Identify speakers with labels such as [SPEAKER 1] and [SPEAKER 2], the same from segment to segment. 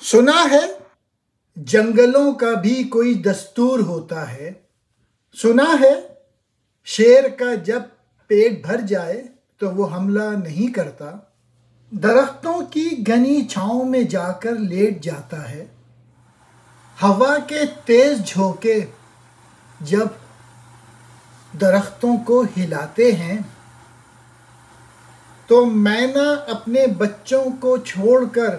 [SPEAKER 1] سنا ہے جنگلوں کا بھی کوئی دستور ہوتا ہے۔ سنا ہے شیر کا جب پیٹ بھر جائے تو وہ حملہ نہیں کرتا، درختوں کی گھنی چھاؤں میں جا کر لیٹ جاتا ہے۔ ہوا کے تیز جھونکے جب درختوں کو ہلاتے ہیں تو مینا اپنے بچوں کو چھوڑ کر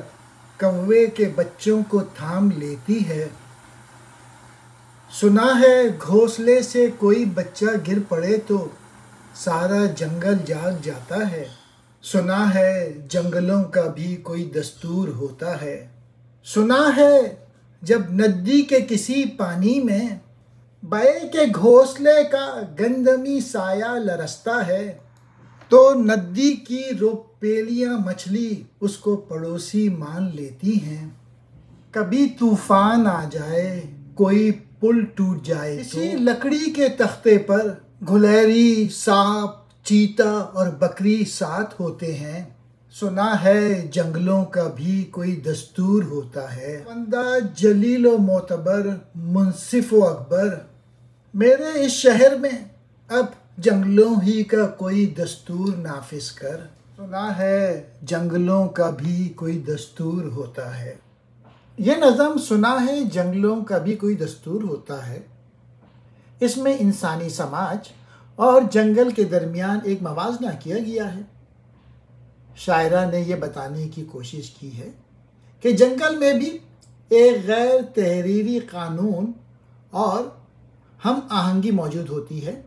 [SPEAKER 1] کوے کے بچوں کو تھام لیتی ہے۔ سنا ہے گھونسلے سے کوئی بچہ گر پڑے تو سارا جنگل جاگ جاتا ہے۔ سنا ہے جنگلوں کا بھی کوئی دستور ہوتا ہے۔ سنا ہے جب ندی کے کسی پانی میں بے کے گھونسلے کا گندمی سایہ لرزتا ہے تو ندی کی روپیلیاں مچھلی اس کو پڑوسی مان لیتی ہیں۔ کبھی طوفان آ جائے، کوئی پل ٹوٹ جائے، کسی لکڑی کے تختے پر گلہری، سانپ، چیتا اور بکری ساتھ ہوتے ہیں۔ سنا ہے جنگلوں کا بھی کوئی دستور ہوتا ہے۔ بندہ جلیل و معتبر، منصف و اکبر، میرے اس شہر میں اب جنگلوں ہی کا کوئی دستور نافذ کر۔ سنا ہے جنگلوں کا بھی کوئی دستور ہوتا ہے۔ یہ نظم سنا ہے جنگلوں کا بھی کوئی دستور ہوتا ہے، اس میں انسانی سماج اور جنگل کے درمیان ایک موازنہ کیا گیا ہے۔ شاعرہ نے یہ بتانے کی کوشش کی ہے کہ جنگل میں بھی ایک غیر تحریری قانون اور ہم آہنگی موجود ہوتی ہے،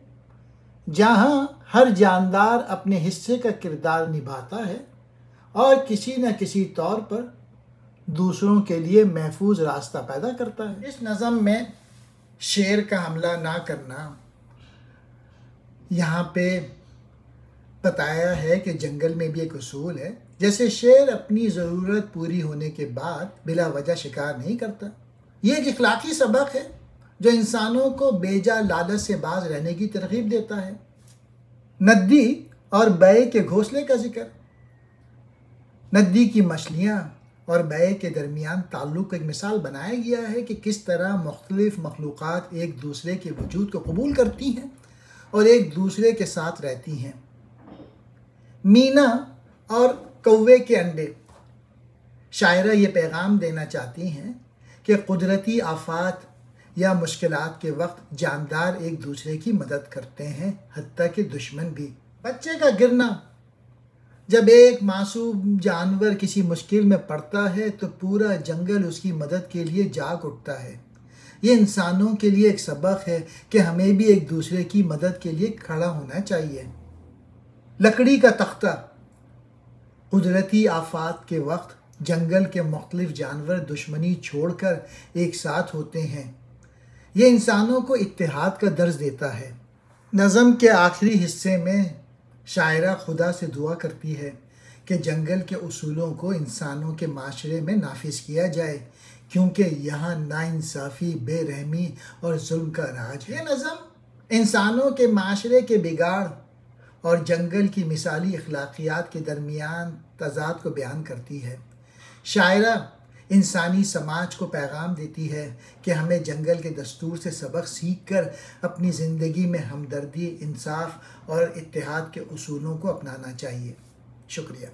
[SPEAKER 1] جہاں ہر جاندار اپنے حصے کا کردار نبھاتا ہے اور کسی نہ کسی طور پر دوسروں کے لیے محفوظ راستہ پیدا کرتا ہے۔ اس نظم میں شیر کا حملہ نہ کرنا یہاں پہ بتایا ہے کہ جنگل میں بھی ایک اصول ہے، جیسے شیر اپنی ضرورت پوری ہونے کے بعد بلا وجہ شکار نہیں کرتا۔ یہ ایک اخلاقی سبق ہے جو انسانوں کو بے جا لالچ سے باز رہنے کی ترغیب دیتا ہے۔ ندی اور بے کے گھونسلے کا ذکر، ندی کی مچھلیاں اور بے کے درمیان تعلق کو ایک مثال بنایا گیا ہے کہ کس طرح مختلف مخلوقات ایک دوسرے کے وجود کو قبول کرتی ہیں اور ایک دوسرے کے ساتھ رہتی ہیں۔ مینا اور کوے کے انڈے، شاعرہ یہ پیغام دینا چاہتی ہیں کہ قدرتی آفات یا مشکلات کے وقت جاندار ایک دوسرے کی مدد کرتے ہیں، حتیٰ کہ دشمن بھی۔ بچے کا گرنا، جب ایک معصوم جانور کسی مشکل میں پڑتا ہے تو پورا جنگل اس کی مدد کے لیے جاگ اٹھتا ہے۔ یہ انسانوں کے لیے ایک سبق ہے کہ ہمیں بھی ایک دوسرے کی مدد کے لیے کھڑا ہونا چاہیے۔ لکڑی کا تختہ، قدرتی آفات کے وقت جنگل کے مختلف جانور دشمنی چھوڑ کر ایک ساتھ ہوتے ہیں۔ یہ انسانوں کو اتحاد کا درس دیتا ہے۔ نظم کے آخری حصے میں شاعرہ خدا سے دعا کرتی ہے کہ جنگل کے اصولوں کو انسانوں کے معاشرے میں نافذ کیا جائے، کیونکہ یہاں ناانصافی، بے رحمی اور ظلم کا راج ہے۔ یہ نظم انسانوں کے معاشرے کے بگاڑ اور جنگل کی مثالی اخلاقیات کے درمیان تضاد کو بیان کرتی ہے۔ شاعرہ انسانی سماج کو پیغام دیتی ہے کہ ہمیں جنگل کے دستور سے سبق سیکھ کر اپنی زندگی میں ہمدردی، انصاف اور اتحاد کے اصولوں کو اپنانا چاہیے۔ شکریہ۔